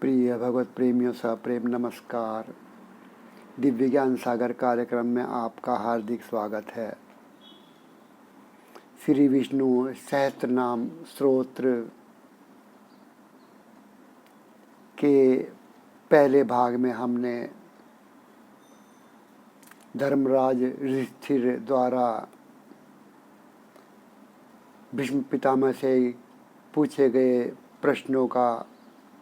प्रिय भगवत प्रेमियों सा प्रेम नमस्कार। दिव्य ज्ञान सागर कार्यक्रम में आपका हार्दिक स्वागत है। श्री विष्णु सहस्त्रनाम स्तोत्र के पहले भाग में हमने धर्मराज युधिष्ठिर द्वारा भीष्म पितामह से पूछे गए प्रश्नों का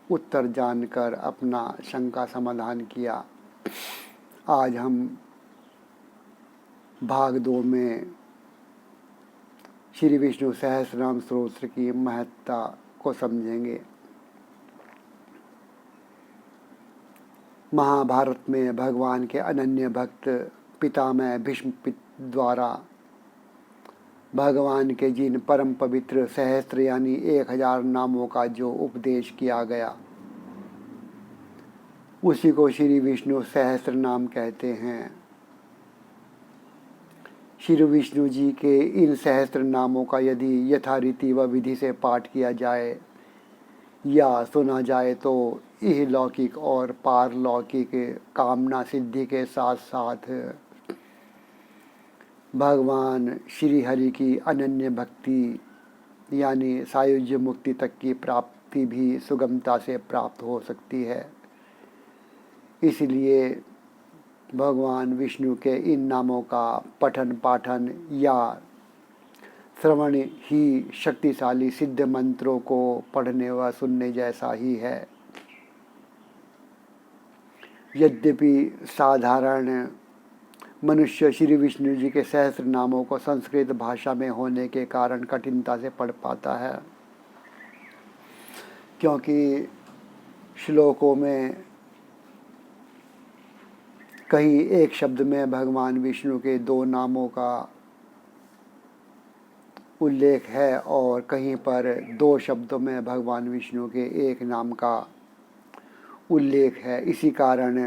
उत्तर जानकर अपना शंका समाधान किया। आज हम भाग 2 में श्री विष्णु सहस्त्रनाम स्तोत्र की महत्ता को समझेंगे। महाभारत में भगवान के अनन्य भक्त पितामह भीष्म द्वारा भगवान के जिन परम पवित्र सहस्त्र यानी 1000 नामों का जो उपदेश किया गया उसी को श्री विष्णु सहस्त्र नाम कहते हैं। श्री विष्णु जी के इन सहस्त्र नामों का यदि यथारीति व विधि से पाठ किया जाए या सुना जाए तो इहलौकिक और पारलौकिक कामना सिद्धि के साथ साथ भगवान श्री हरि की अनन्य भक्ति यानी सायुज्य मुक्ति तक की प्राप्ति भी सुगमता से प्राप्त हो सकती है। इसलिए भगवान विष्णु के इन नामों का पठन पाठन या श्रवण ही शक्तिशाली सिद्ध मंत्रों को पढ़ने व सुनने जैसा ही है। यद्यपि साधारण मनुष्य श्री विष्णु जी के सहस्त्र नामों को संस्कृत भाषा में होने के कारण कठिनता से पढ़ पाता है, क्योंकि श्लोकों में कहीं एक शब्द में भगवान विष्णु के 2 नामों का उल्लेख है और कहीं पर 2 शब्दों में भगवान विष्णु के 1 नाम का उल्लेख है। इसी कारण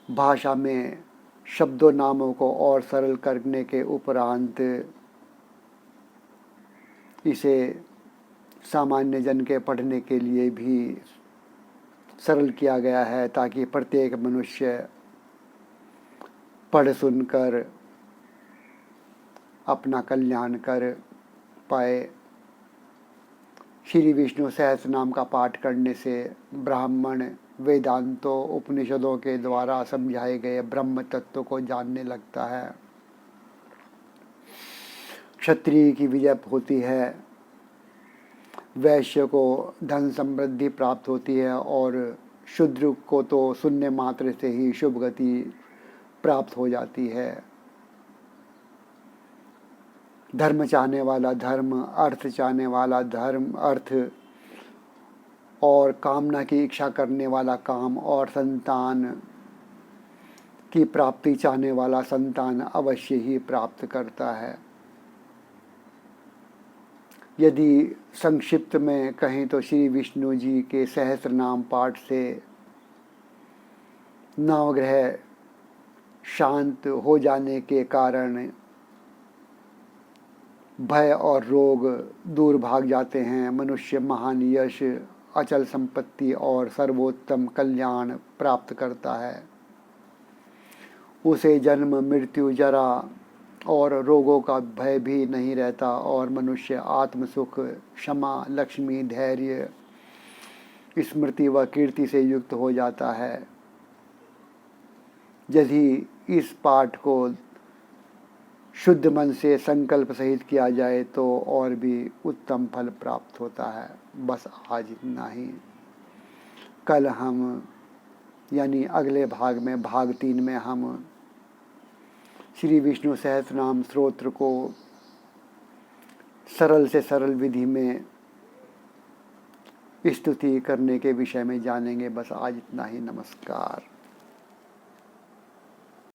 भाषा में शब्दों नामों को और सरल करने के उपरांत इसे सामान्य जन के पढ़ने के लिए भी सरल किया गया है, ताकि प्रत्येक मनुष्य पढ़ सुनकर अपना कल्याण कर पाए। श्री विष्णु सहस्त्र नाम का पाठ करने से ब्राह्मण वेदांतों उपनिषदों के द्वारा समझाए गए ब्रह्म तत्व को जानने लगता है। क्षत्रिय की विजय होती है, वैश्य को धन समृद्धि प्राप्त होती है और शूद्र को तो सुनने मात्र से ही शुभ गति प्राप्त हो जाती है। धर्म चाहने वाला धर्म, अर्थ चाहने वाला धर्म अर्थ और कामना की इच्छा करने वाला काम और संतान की प्राप्ति चाहने वाला संतान अवश्य ही प्राप्त करता है। यदि संक्षिप्त में कहें तो श्री विष्णु जी के सहस्त्र नाम पाठ से नवग्रह शांत हो जाने के कारण भय और रोग दूर भाग जाते हैं। मनुष्य महान यश, अचल संपत्ति और सर्वोत्तम कल्याण प्राप्त करता है। उसे जन्म, मृत्यु, जरा और रोगों का भय भी नहीं रहता और मनुष्य आत्म सुख, क्षमा, लक्ष्मी, धैर्य, स्मृति व कीर्ति से युक्त हो जाता है। यदि इस पाठ को शुद्ध मन से संकल्प सहित किया जाए तो और भी उत्तम फल प्राप्त होता है। बस आज इतना ही। कल हम यानी अगले भाग में भाग 3 में हम श्री विष्णु सहस्त्रनाम स्तोत्र को सरल से सरल विधि में स्तुति करने के विषय में जानेंगे। बस आज इतना ही। नमस्कार।